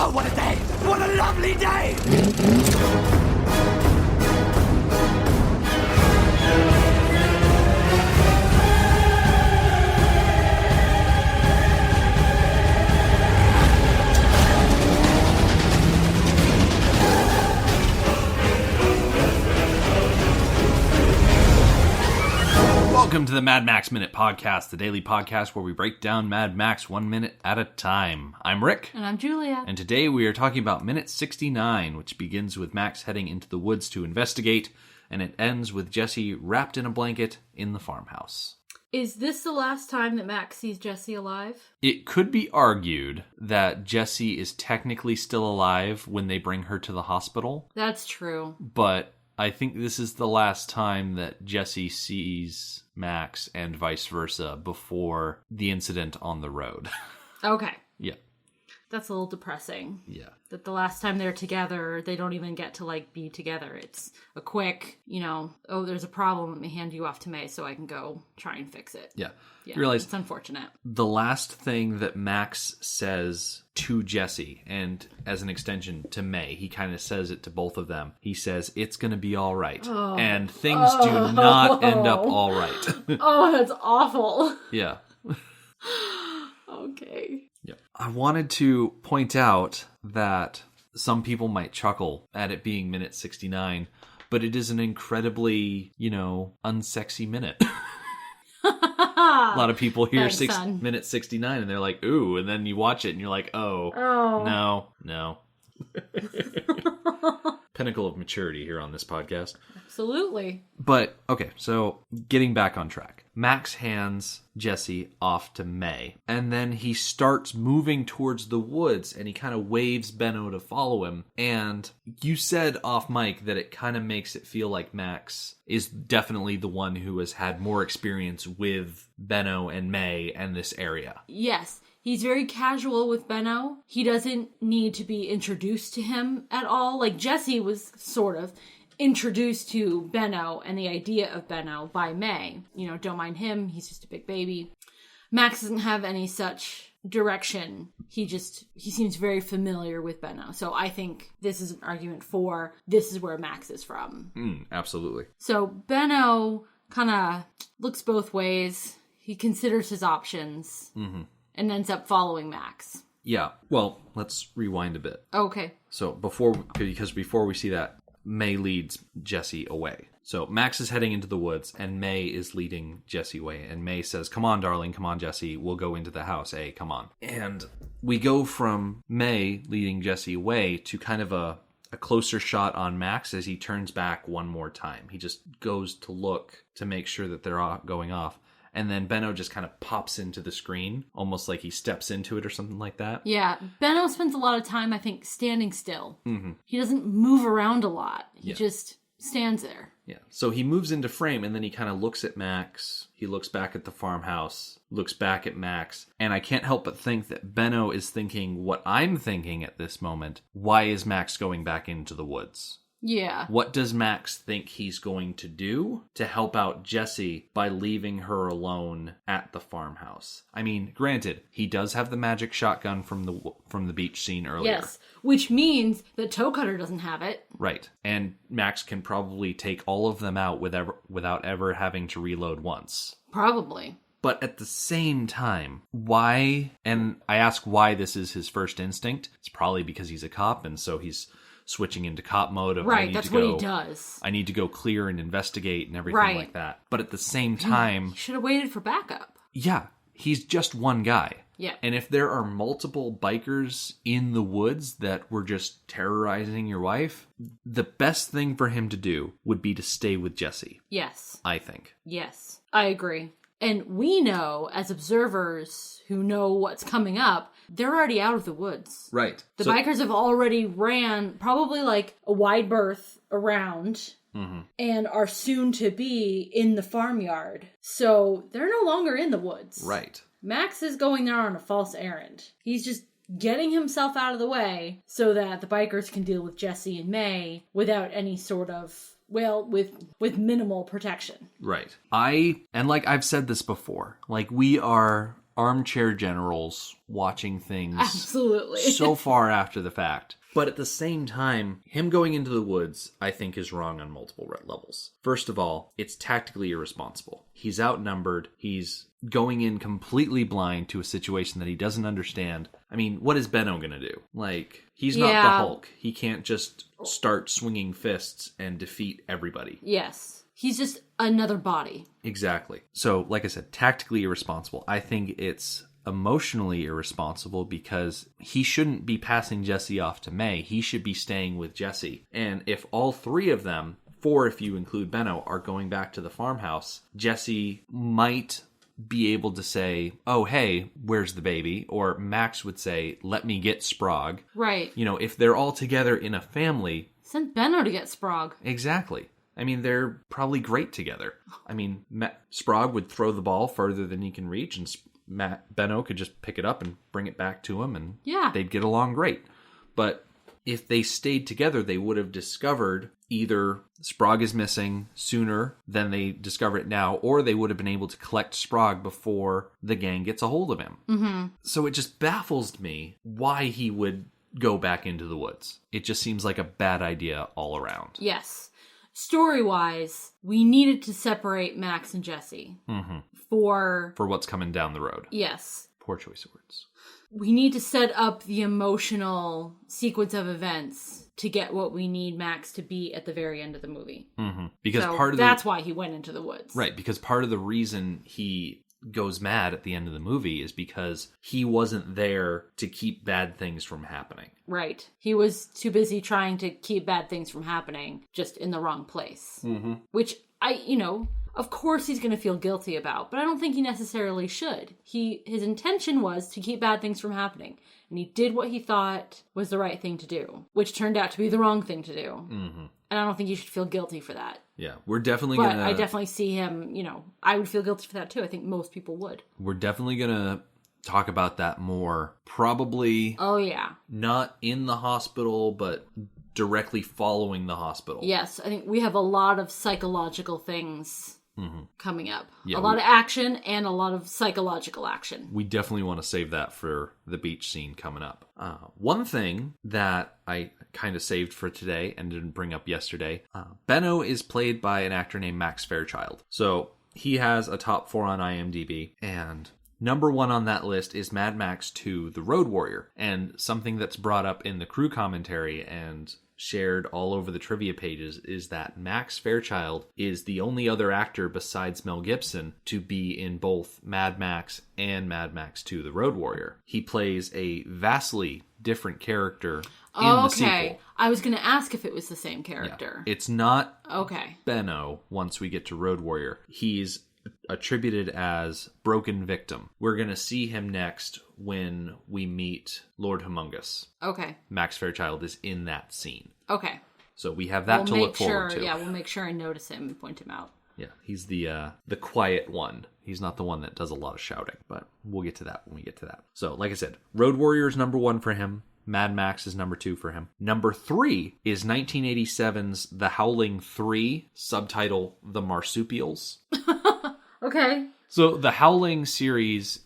Oh, what a day! What a lovely day! Welcome to the Mad Max Minute Podcast, the daily podcast where we break down Mad Max 1 minute at a time. I'm Rick. And I'm Julia. And today we are talking about minute 69, which begins with Max heading into the woods to investigate, and it ends with Jessie wrapped in a blanket in the farmhouse. Is this the last time that Max sees Jessie alive? It could be argued that Jessie is technically still alive when they bring her to the hospital. That's true. But I think this is the last time that Jessie sees Max and vice versa before the incident on the road. Okay. Yeah. That's a little depressing. Yeah. That the last time they're together, they don't even get to, be together. It's a quick, oh, there's a problem, let me hand you off to May so I can go try and fix it. Yeah. Yeah, You realize it's unfortunate. the last thing that Max says to Jessie, and as an extension to May, he kind of says it to both of them. He says, it's going to be all right. Oh. And things do not end up all right. Oh, that's awful. Yeah. Okay. Yeah. I wanted to point out that some people might chuckle at it being minute 69, but it is an incredibly, unsexy minute. A lot of people hear minute 69 and they're like, ooh, and then you watch it and you're like, oh. No. Pinnacle of maturity here on this podcast. Absolutely. But, okay, so getting back on track. Max hands Jessie off to May, and then he starts moving towards the woods, and he kind of waves Benno to follow him. And you said off mic that it kind of makes it feel like Max is definitely the one who has had more experience with Benno and May and this area. Yes. He's very casual with Benno. He doesn't need to be introduced to him at all. Like, Jessie was sort of introduced to Benno and the idea of Benno by May. Don't mind him. He's just a big baby. Max doesn't have any such direction. He seems very familiar with Benno. So I think this is an argument for this is where Max is from. Absolutely. So Benno kind of looks both ways. He considers his options. Mm-hmm. And ends up following Max. Yeah. Well, let's rewind a bit. Okay. So before we see that, May leads Jessie away. So Max is heading into the woods, and May is leading Jessie away. And May says, come on, darling, come on, Jessie, we'll go into the house. Hey, come on. And we go from May leading Jessie away to kind of a closer shot on Max as he turns back one more time. He just goes to look to make sure that they're all going off. And then Benno just kind of pops into the screen, almost like he steps into it or something like that. Yeah, Benno spends a lot of time, I think, standing still. Mm-hmm. He doesn't move around a lot. He just stands there. Yeah, so he moves into frame, and then he kind of looks at Max. He looks back at the farmhouse, looks back at Max. And I can't help but think that Benno is thinking what I'm thinking at this moment. Why is Max going back into the woods? Yeah. What does Max think he's going to do to help out Jessie by leaving her alone at the farmhouse? I mean, granted, he does have the magic shotgun from the beach scene earlier. Yes, which means that Toe Cutter doesn't have it. Right, and Max can probably take all of them out without ever having to reload once. Probably. But at the same time, why, and I ask why this is his first instinct, it's probably because he's a cop, and so he's switching into cop mode of right, that's what he does. I need to go clear and investigate and everything like that. But at the same time, he should have waited for backup. Yeah, he's just one guy. Yeah. And if there are multiple bikers in the woods that were just terrorizing your wife, the best thing for him to do would be to stay with Jessie. Yes. I think. Yes, I agree. And we know, as observers who know what's coming up, they're already out of the woods. Right. The bikers have already ran probably like a wide berth around and are soon to be in the farmyard. So they're no longer in the woods. Right. Max is going there on a false errand. He's just getting himself out of the way so that the bikers can deal with Jessie and May without any sort of, well, with minimal protection. Right. And like I've said this before, like we are armchair generals watching things Absolutely. so far after the fact. But at the same time, him going into the woods, I think, is wrong on multiple levels. First of all, it's tactically irresponsible. He's outnumbered. He's going in completely blind to a situation that he doesn't understand. I mean, what is Benno going to do? Like, he's not the Hulk. He can't just start swinging fists and defeat everybody. Yes. He's just another body. Exactly. So, like I said, tactically irresponsible. I think it's emotionally irresponsible because he shouldn't be passing Jessie off to May. He should be staying with Jessie. And if all three of them, four if you include Benno, are going back to the farmhouse, Jessie might be able to say, oh, hey, where's the baby? Or Max would say, let me get Sprague. Right. You know, if they're all together in a family. Send Benno to get Sprague. Exactly. I mean, they're probably great together. I mean, Sprague would throw the ball further than he can reach, and Benno could just pick it up and bring it back to him, and they'd get along great. But if they stayed together, they would have discovered either Sprague is missing sooner than they discover it now, or they would have been able to collect Sprague before the gang gets a hold of him. Mm-hmm. So it just baffles me why he would go back into the woods. It just seems like a bad idea all around. Yes. Story-wise, we needed to separate Max and Jessie. Mm-hmm. For what's coming down the road. Yes. Poor choice of words. We need to set up the emotional sequence of events to get what we need Max to be at the very end of the movie. Mm-hmm. Because that's why he went into the woods. Right, because part of the reason he goes mad at the end of the movie is because he wasn't there to keep bad things from happening. Right. He was too busy trying to keep bad things from happening, just in the wrong place. Mm-hmm. Which, of course he's going to feel guilty about, but I don't think he necessarily should. His intention was to keep bad things from happening, and he did what he thought was the right thing to do, which turned out to be the wrong thing to do. Mm-hmm. And I don't think you should feel guilty for that. Yeah, we're definitely going to... I definitely see him, I would feel guilty for that too. I think most people would. We're definitely going to talk about that more. Probably... Oh, yeah. Not in the hospital, but directly following the hospital. Yes, I think we have a lot of psychological things coming up. Yeah, a lot of action and a lot of psychological action. We definitely want to save that for the beach scene coming up. One thing that I kind of saved for today and didn't bring up yesterday, Benno is played by an actor named Max Fairchild. So he has a top 4 on IMDb, and number 1 on that list is Mad Max 2, The Road Warrior. And something that's brought up in the crew commentary and shared all over the trivia pages is that Max Fairchild is the only other actor besides Mel Gibson to be in both Mad Max and Mad Max 2, The Road Warrior. He plays a vastly different character in the sequel. I was going to ask if it was the same character. Yeah. It's not okay. Benno once we get to Road Warrior. He's attributed as Broken Victim. We're going to see him next when we meet Lord Humongous. Okay. Max Fairchild is in that scene. Okay. So we have that to look forward to. Yeah, we'll make sure and notice him and point him out. Yeah, he's the quiet one. He's not the one that does a lot of shouting, but we'll get to that when we get to that. So, like I said, Road Warrior is number 1 for him. Mad Max is number 2 for him. Number 3 is 1987's The Howling 3, subtitle The Marsupials. Okay. So the Howling series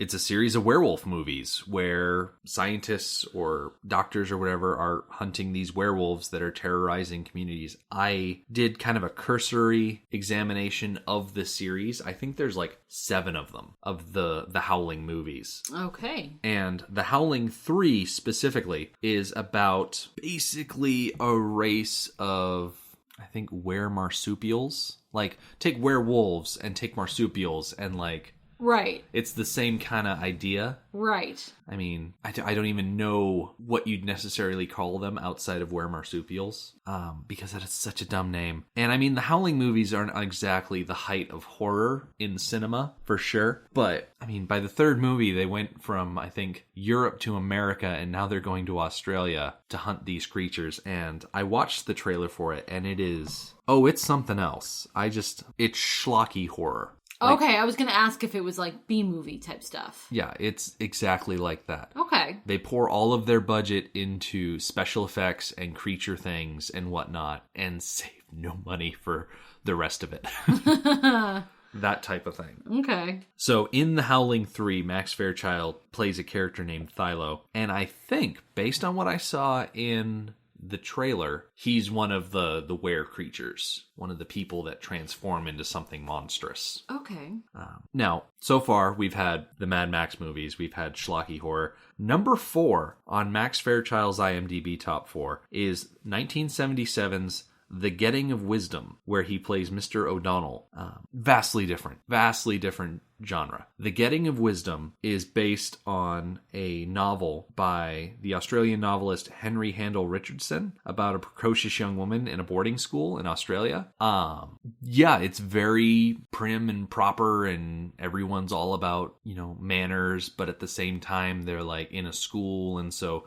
it's a series of werewolf movies where scientists or doctors or whatever are hunting these werewolves that are terrorizing communities. I did kind of a cursory examination of the series. I think there's like 7 of them, of the Howling movies. Okay. And The Howling 3 specifically is about basically a race of, I think, were-marsupials. Like, take werewolves and take marsupials and, like... Right. It's the same kind of idea. Right. I mean, I don't even know what you'd necessarily call them outside of were-marsupials, because that is such a dumb name. And I mean, the Howling movies aren't exactly the height of horror in cinema, for sure. But, I mean, by the 3rd movie, they went from, I think, Europe to America, and now they're going to Australia to hunt these creatures. And I watched the trailer for it, and it is... Oh, it's something else. It's schlocky horror. Like, okay, I was going to ask if it was like B-movie type stuff. Yeah, it's exactly like that. Okay. They pour all of their budget into special effects and creature things and whatnot and save no money for the rest of it. That type of thing. Okay. So in The Howling 3, Max Fairchild plays a character named Thilo. And I think, based on what I saw in the trailer, he's one of the were creatures. One of the people that transform into something monstrous. Okay. Now, so far, we've had the Mad Max movies. We've had schlocky horror. Number 4 on Max Fairchild's IMDb top 4 is 1977's The Getting of Wisdom, where he plays Mr. O'Donnell. Vastly different genre. The Getting of Wisdom is based on a novel by the Australian novelist Henry Handel Richardson about a precocious young woman in a boarding school in Australia. Yeah, it's very prim and proper, and everyone's all about, manners, but at the same time, they're like in a school, and so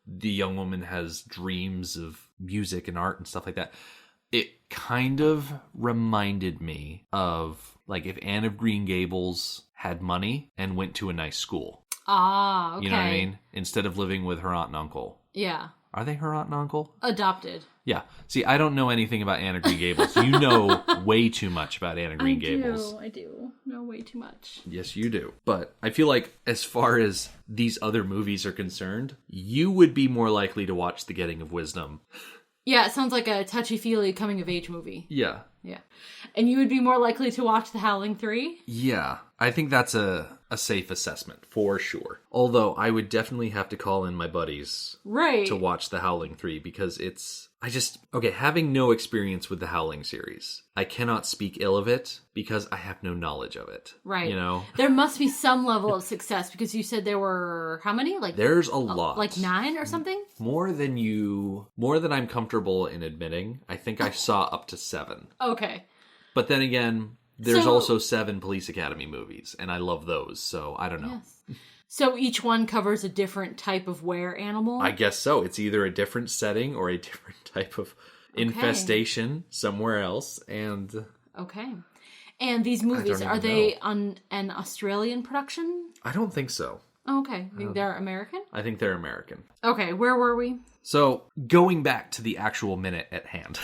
the young woman has dreams of music and art and stuff like that. It kind of reminded me of like if Anne of Green Gables had money and went to a nice school. Ah, okay. You know what I mean? Instead of living with her aunt and uncle. Yeah. Are they her aunt and uncle? Adopted. Yeah. See, I don't know anything about Anne of Green Gables. You know way too much about Anne of Green Gables. I do know way too much. Yes, you do. But I feel like as far as these other movies are concerned, you would be more likely to watch The Getting of Wisdom. Yeah, it sounds like a touchy-feely coming-of-age movie. Yeah. Yeah. And you would be more likely to watch The Howling 3? Yeah. I think that's a safe assessment, for sure. Although, I would definitely have to call in my buddies to watch The Howling 3, because having no experience with the Howling series, I cannot speak ill of it because I have no knowledge of it. Right. There must be some level of success, because you said there were, how many? There's a lot. Like 9 or something? More than I'm comfortable in admitting. I think I saw up to 7. Okay. But then again, there's also 7 Police Academy movies, and I love those, so I don't know. Yes. So each one covers a different type of were animal? I guess so. It's either a different setting or a different type of infestation somewhere else, and... Okay. And these movies, are they on an Australian production? I don't think so. Oh, okay. They're American? I think they're American. Okay, where were we? So, going back to the actual minute at hand.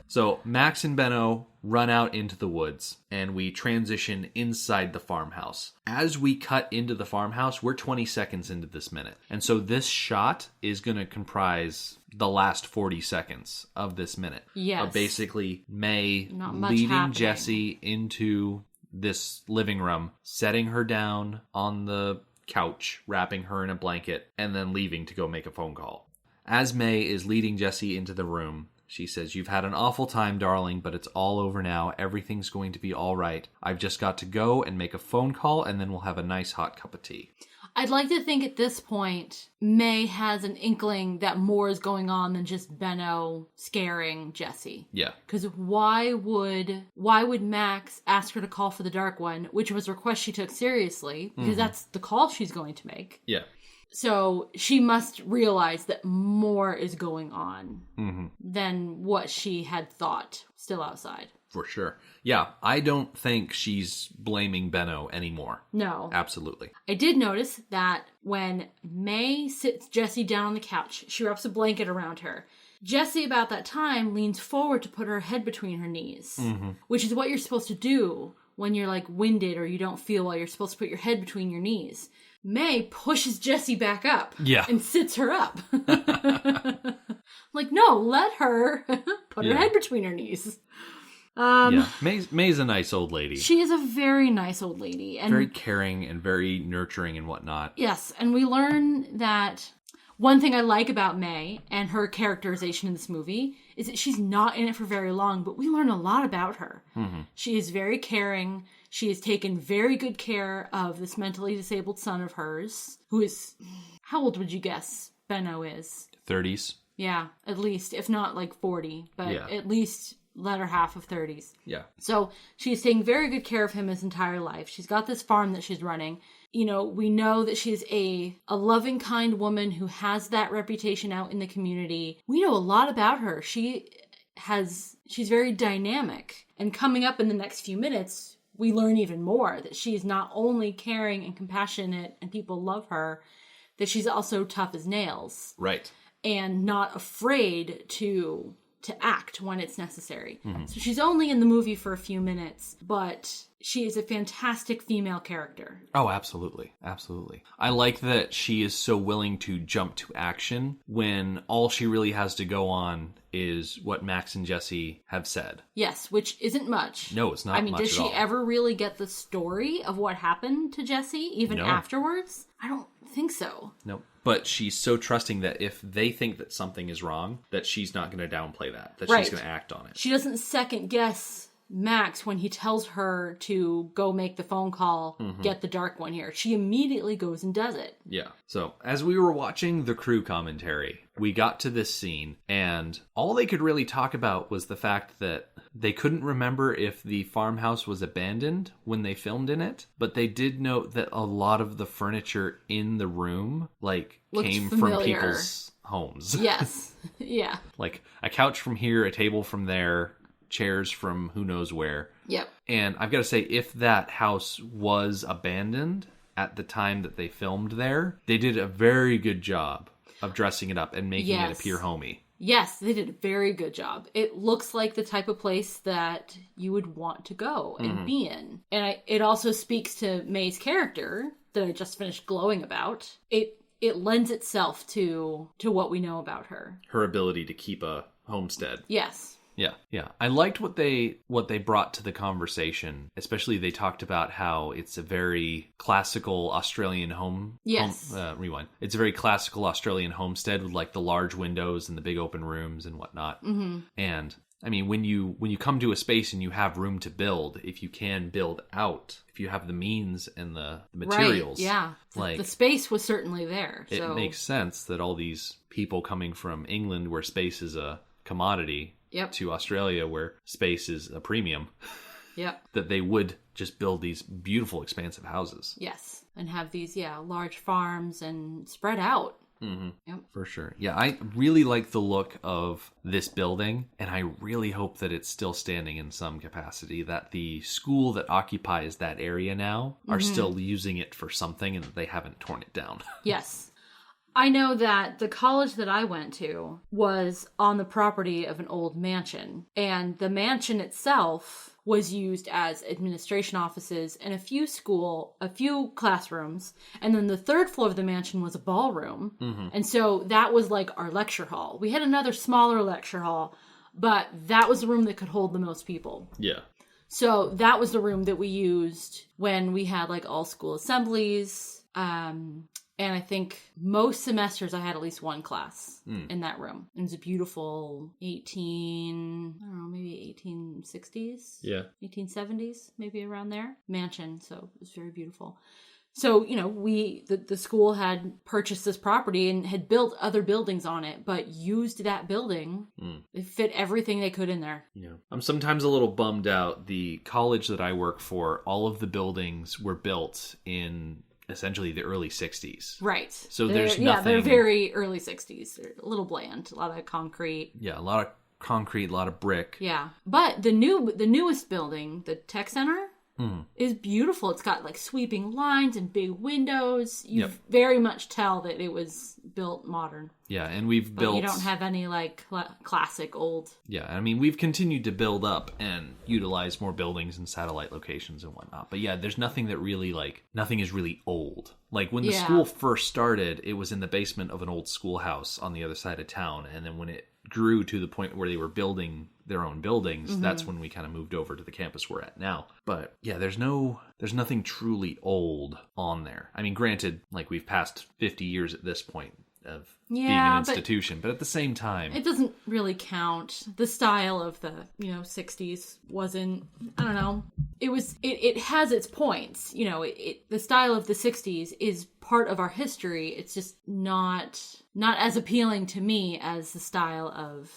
So, Max and Benno run out into the woods, and we transition inside the farmhouse. As we cut into the farmhouse, we're 20 seconds into this minute. And so this shot is going to comprise the last 40 seconds of this minute. Yes. Of basically May leading happening. Jessie into this living room, setting her down on the couch, wrapping her in a blanket, and then leaving to go make a phone call. As May is leading Jessie into the room, she says, "You've had an awful time, darling, but it's all over now. Everything's going to be all right. I've just got to go and make a phone call, and then we'll have a nice hot cup of tea." I'd like to think at this point, May has an inkling that more is going on than just Benno scaring Jessie. Yeah. Because why would Max ask her to call for the Dark One, which was a request she took seriously, because that's the call she's going to make. Yeah. So she must realize that more is going on than what she had thought still outside. For sure. Yeah, I don't think she's blaming Benno anymore. No. Absolutely. I did notice that when May sits Jessie down on the couch, she wraps a blanket around her. Jessie, about that time, leans forward to put her head between her knees, which is what you're supposed to do when you're winded or you don't feel well. You're supposed to put your head between your knees. May pushes Jessie back up and sits her up. No, let her put her head between her knees. May's a nice old lady. She is a very nice old lady. And very caring and very nurturing and whatnot. Yes, and we learn that one thing I like about May and her characterization in this movie is that she's not in it for very long, but we learn a lot about her. She is very caring. She has taken very good care of this mentally disabled son of hers, who is, how old would you guess Benno is? 30s. Yeah, at least, if not 40, but at least latter half of 30s. Yeah. So she's taking very good care of him his entire life. She's got this farm that she's running. We know that she's a loving, kind woman who has that reputation out in the community. We know a lot about her. She's very dynamic. And coming up in the next few minutes, we learn even more that she is not only caring and compassionate and people love her, that she's also tough as nails. Right. And not afraid to act when it's necessary. So she's only in the movie for a few minutes, but she is a fantastic female character. Oh, absolutely. Absolutely. I like that she is so willing to jump to action when all she really has to go on is what Max and Jessie have said. Yes, which isn't much. No, it's not I mean, much does she at all. ever really get the story of what happened to Jessie, even No. afterwards? I don't think so. No. But she's so trusting that if they think that something is wrong, that she's not going to downplay that Right. she's going to act on it. She doesn't second guess Max when he tells her to go make the phone call, get the dark one here. She immediately goes and does it. Yeah. So, as we were watching the crew commentary, we got to this scene, and all they could really talk about was the fact that they couldn't remember if the farmhouse was abandoned when they filmed in it, but they did note that a lot of the furniture in the room, like, Looked came familiar. from people's homes. Yes. Yeah. Like, a couch from here, a table from there, chairs from who knows where. Yep. And I've got to say, if that house was abandoned at the time that they filmed there, they did a very good job of dressing it up and making it appear homey. Yes, they did a very good job. It looks like the type of place that you would want to go and be in. And it also speaks to May's character that I just finished glowing about. It lends itself to what we know about her. Her ability to keep a homestead. Yes. Yeah. I liked what they brought to the conversation. Especially they talked about how it's a very classical Australian home. Yes. Rewind. It's a very classical Australian homestead with like the large windows and the big open rooms and whatnot. Mm-hmm. And I mean, when you come to a space and you have room to build, if you can build out, if you have the means and the materials, right. Yeah. like the space was certainly there. It so. makes sense that all these people coming from England, where space is a commodity, Yep. to Australia, where space is a premium, Yep. that they would just build these beautiful, expansive houses. Yes. And have these, large farms and spread out. Mm-hmm. Yep. For sure. Yeah, I really like the look of this building, and I really hope that it's still standing in some capacity, that the school that occupies that area now are still using it for something and that they haven't torn it down. Yes. I know that the college that I went to was on the property of an old mansion, and the mansion itself was used as administration offices and a few classrooms, and then the third floor of the mansion was a ballroom, and so that was like our lecture hall. We had another smaller lecture hall, but that was the room that could hold the most people. Yeah. So that was the room that we used when we had like all school assemblies, and I think most semesters I had at least one class in that room. It was a beautiful 1860s? Yeah. 1870s, maybe around there. Mansion, so it was very beautiful. So, the school had purchased this property and had built other buildings on it, but used that building. They fit everything they could in there. Yeah. I'm sometimes a little bummed out. The college that I work for, all of the buildings were built in essentially the early 60s. Right. So there's nothing... Yeah, they're very early 60s. They're a little bland. A lot of concrete. Yeah, a lot of concrete, a lot of brick. Yeah. But the newest building, the tech center, is beautiful. It's got like sweeping lines and big windows. You very much tell that it was built modern. Yeah, and we've built... You don't have any like classic old... Yeah, I mean, we've continued to build up and utilize more buildings and satellite locations and whatnot. But yeah, there's nothing that really, nothing is really old. Like, when the school first started, it was in the basement of an old schoolhouse on the other side of town. And then when it grew to the point where they were building their own buildings, that's when we kind of moved over to the campus we're at now. But yeah, there's nothing truly old on there. I mean, granted, like, we've passed 50 years at this point of being an institution, but at the same time, it doesn't really count. The style of the 60s wasn't, I don't know, it has its points. The style of the 60s is part of our history. It's just not as appealing to me as the style of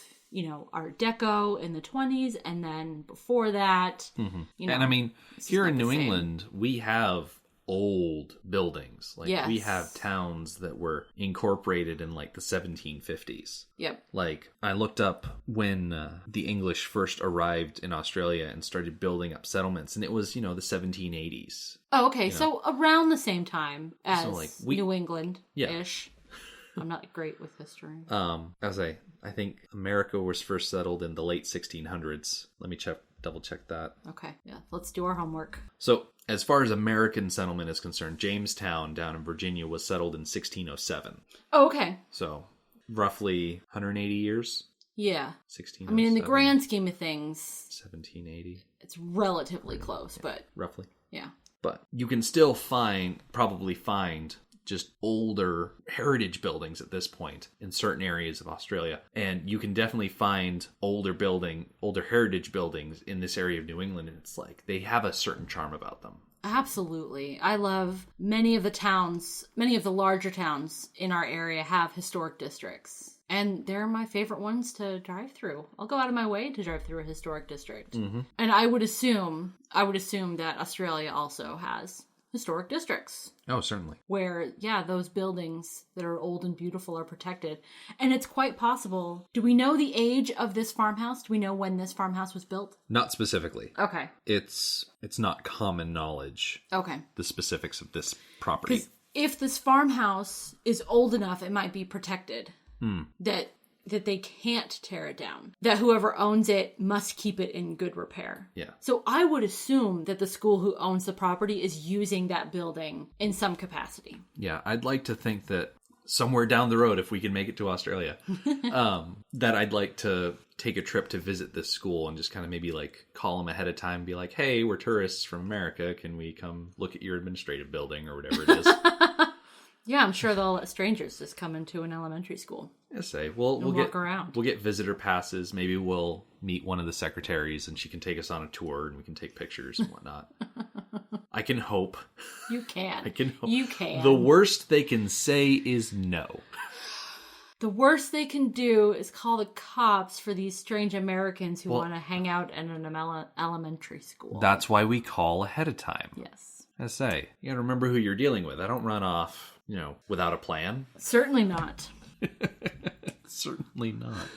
Art Deco in the 20s, and then before that, and I mean, here in New England, we have old buildings. Like, we have towns that were incorporated in like the 1750s. Yep. Like, I looked up when the English first arrived in Australia and started building up settlements, and it was, the 1780s. Oh, okay. So around the same time as So, like, New England-ish. I'm not great with history. I think America was first settled in the late 1600s. Let me double check that. Okay, yeah, let's do our homework. So, as far as American settlement is concerned, Jamestown down in Virginia was settled in 1607. Oh, okay. So, roughly 180 years. Yeah. 1607. I mean, in the grand scheme of things, 1780. It's relatively close, but roughly. Yeah. But you can still probably find just older heritage buildings at this point in certain areas of Australia. And you can definitely find older heritage buildings in this area of New England. And it's like they have a certain charm about them. Absolutely. I love many of the larger towns in our area have historic districts. And they're my favorite ones to drive through. I'll go out of my way to drive through a historic district. Mm-hmm. And I would assume that Australia also has historic districts. Oh, certainly. Where, those buildings that are old and beautiful are protected. And it's quite possible. Do we know the age of this farmhouse? Do we know when this farmhouse was built? Not specifically. Okay. It's not common knowledge. Okay. The specifics of this property. Because if this farmhouse is old enough, it might be protected. That they can't tear it down. That whoever owns it must keep it in good repair. Yeah. So I would assume that the school who owns the property is using that building in some capacity. Yeah, I'd like to think that somewhere down the road, if we can make it to Australia, that I'd like to take a trip to visit this school and just kind of maybe like call them ahead of time and be like, hey, we're tourists from America. Can we come look at your administrative building or whatever it is? Yeah, I'm sure they'll let strangers just come into an elementary school. We'll walk around. We'll get visitor passes. Maybe we'll meet one of the secretaries and she can take us on a tour and we can take pictures and whatnot. I can hope. You can. I can hope. You can. The worst they can say is no. The worst they can do is call the cops for these strange Americans who want to hang out in an elementary school. That's why we call ahead of time. Yes. I say, you gotta remember who you're dealing with. I don't run off, without a plan. Certainly not. Certainly not.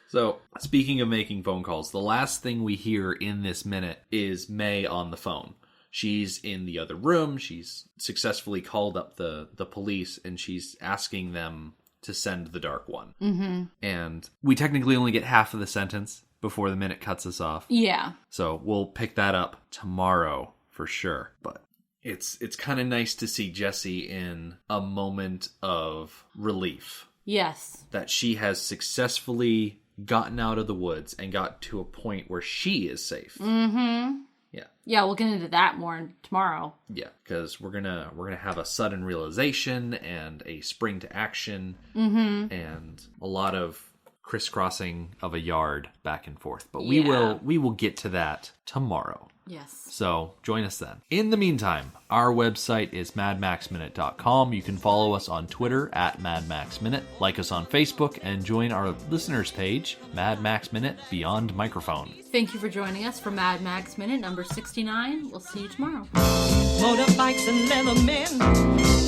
So, speaking of making phone calls, the last thing we hear in this minute is May on the phone. She's in the other room. She's successfully called up the police, and she's asking them to send the Dark One. Mm-hmm. And we technically only get half of the sentence before the minute cuts us off. Yeah. So we'll pick that up tomorrow for sure. But it's kind of nice to see Jessie in a moment of relief. Yes. That she has successfully gotten out of the woods and got to a point where she is safe. Mm-hmm. Yeah. Yeah, we'll get into that more tomorrow. Yeah, because we're gonna have a sudden realization and a spring to action, and a lot of crisscrossing of a yard back and forth. But we will get to that tomorrow. Yes. So join us then. In the meantime, our website is madmaxminute.com. You can follow us on Twitter at madmaxminute, like us on Facebook, and join our listeners page, Mad Max Minute Beyond Microphone. Thank you for joining us for Mad Max Minute number 69. We'll see you tomorrow. Motorbikes and leather men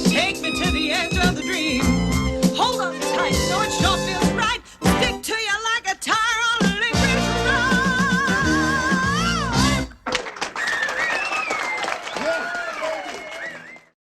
take me